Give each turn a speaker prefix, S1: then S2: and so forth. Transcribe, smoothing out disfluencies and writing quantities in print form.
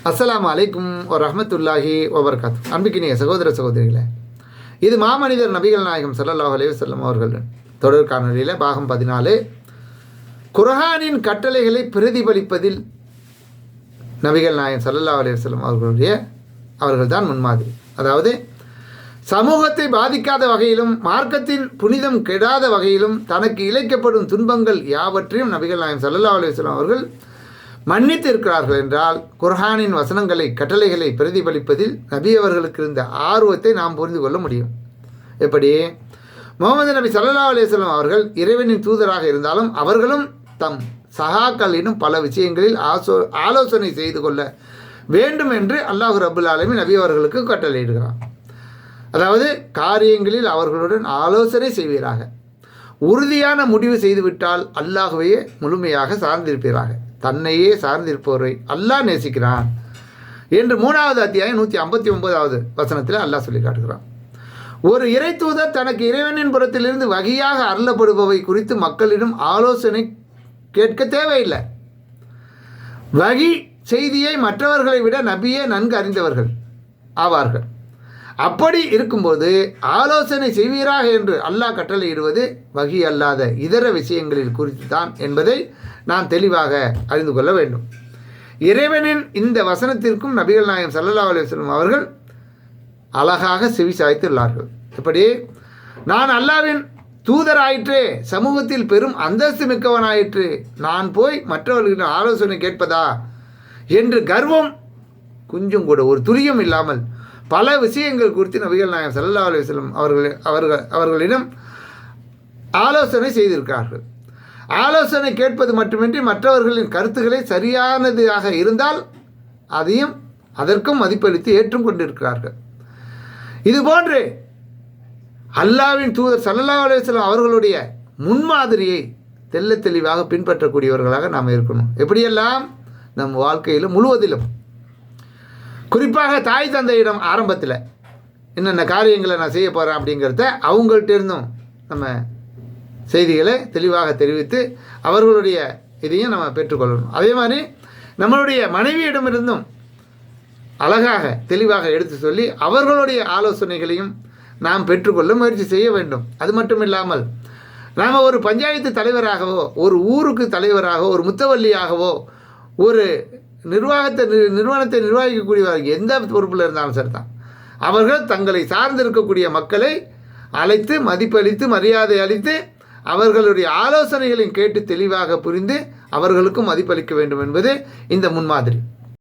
S1: அஸ்ஸலாமு அலைக்கும் வரஹ்மத்துல்லாஹி வபரகாத்துஹு. அன்பிக்கினிய சகோதர சகோதரிகளே, இது மாமனிதர் நபிகள் நாயகம் ஸல்லல்லாஹு அலைஹி வஸல்லம் அவர்கள் தொடர் காணொலியில் பாகம் 14 குர்ஆனின் கட்டளைகளை பிரதிபலிப்பதில் நபிகள் நாயகம் ஸல்லல்லாஹு அலைஹி வஸல்லம் அவர்கள் தான் முன்மாதிரி. அதாவது சமூகத்தை பாதிக்காத வகையிலும் மார்க்கத்தின் புனிதம் கெடாத வகையிலும் தனக்கு இழைக்கப்படும் துன்பங்கள் யாவற்றையும் நபிகள் நாயகம் ஸல்லல்லாஹு அலைஹி வஸல்லம் அவர்கள் மன்னித்து இருக்கிறார்கள் என்றால் குர்ஆனின் வசனங்களை கட்டளைகளை பிரதிபலிப்பதில் நபி அவர்களுக்கு இருந்த ஆர்வத்தை நாம் புரிந்து கொள்ள முடியும். எப்படி முகமது நபி ஸல்லல்லாஹு அலைஹி வஸல்லம் அவர்கள் இறைவனின் தூதராக இருந்தாலும் அவர்களும் தம் சகாக்களினும் பல விஷயங்களில் ஆலோசனை செய்து கொள்ள வேண்டும் என்று அல்லாஹ் ரப்புல் ஆலமீன் நபி அவர்களுக்கு கட்டளையிடுகிறார். அதாவது காரியங்களில் அவர்களுடன் ஆலோசனை செய்வீராக, உறுதியான முடிவு செய்துவிட்டால் அல்லாஹ்வையே முழுமையாக சார்ந்திருப்பீராக, தன்னையே சார்ந்திருப்பவரை அல்லாஹ் நேசிக்கிறான் என்று 3வது அத்தியாயம் 159வது வசனத்தில் அல்லாஹ் சொல்லி காட்டுகிறான். ஒரு இறை தூதர் தனக்கு இறைவனின் புறத்திலிருந்து வகையாக அருளப்படுபவை குறித்து மக்களிடம் ஆலோசனை கேட்க தேவையில்லை. வகி செய்தியை மற்றவர்களை விட நபியே நன்கு அறிந்தவர்கள் ஆவார்கள். அப்படி இருக்கும்போது ஆலோசனை செய்வீராக என்று அல்லாஹ் கட்டளையிடுவது வகி அல்லாத இதர விஷயங்களில் குறித்து தான் என்பதை நாம் தெளிவாக அறிந்து கொள்ள வேண்டும். இறைவனின் இந்த வசனத்திற்கும் நபிகள் நாயகம் ஸல்லல்லாஹு அலைஹி வஸல்லம் அவர்கள் அழகாக செவி சாய்த்துள்ளார்கள். எப்படி நான் அல்லாஹ்வின் தூதராயிற்றே, சமூகத்தில் பெரும் அந்தஸ்து மிக்கவனாயிற்று, நான் போய் மற்றவர்களின் ஆலோசனை கேட்பதா என்று கர்வம் கொஞ்சம் கூட ஒரு துளியும் இல்லாமல் பல விஷயங்கள் குறித்து நபிகள் நாயகம் ஸல்லல்லாஹு அலைஹி வஸல்லம் அவர்களிடம் ஆலோசனை செய்திருக்கிறார்கள். ஆலோசனை கேட்பது மட்டுமின்றி மற்றவர்களின் கருத்துக்களை சரியானதாக இருந்தால் அதையும் அதற்கும் மதிப்பளித்து ஏற்றும் கொண்டிருக்கிறார்கள். இதுபோன்று அல்லாஹ்வின் தூதர் ஸல்லல்லாஹு அலைஹி வஸல்லம் அவர்களுடைய முன்மாதிரியை தெள்ளத் தெளிவாக பின்பற்றக்கூடியவர்களாக நாம் இருக்கணும். எப்படியெல்லாம் நம் வாழ்க்கையிலும் முழுவதிலும், குறிப்பாக தாய் தந்தையிடம் ஆரம்பத்தில் என்னென்ன காரியங்களை நான் செய்ய போகிறேன் அப்படிங்கிறத அவங்கள்ட்ட இருந்தும் நம்ம செய்திகளை தெளிவாக தெரிவித்து அவர்களுடைய இதையும் நம்ம பெற்றுக்கொள்ளணும். அதே மாதிரி நம்மளுடைய மனைவியிடமிருந்தும் அழகாக தெளிவாக எடுத்து சொல்லி அவர்களுடைய ஆலோசனைகளையும் நாம் பெற்றுக்கொள்ள முயற்சி செய்ய வேண்டும். அது மட்டும் இல்லாமல் நாம் ஒரு பஞ்சாயத்து தலைவராகவோ, ஒரு ஊருக்கு தலைவராகவோ, ஒரு முத்தவல்லியாகவோ, ஒரு நிறுவனத்தை நிர்வகிக்கக்கூடியவர்கள் எந்த பொறுப்பில் இருந்தாலும் சரி தான், அவர்கள் தங்களை சார்ந்திருக்கக்கூடிய மக்களை அழைத்து மதிப்பளித்து மரியாதை அளித்து அவர்களுடைய ஆலோசனைகளையும் கேட்டு தெளிவாக புரிந்து அவர்களுக்கும் மதிப்பளிக்க வேண்டும் என்பது இந்த முன்மாதிரி.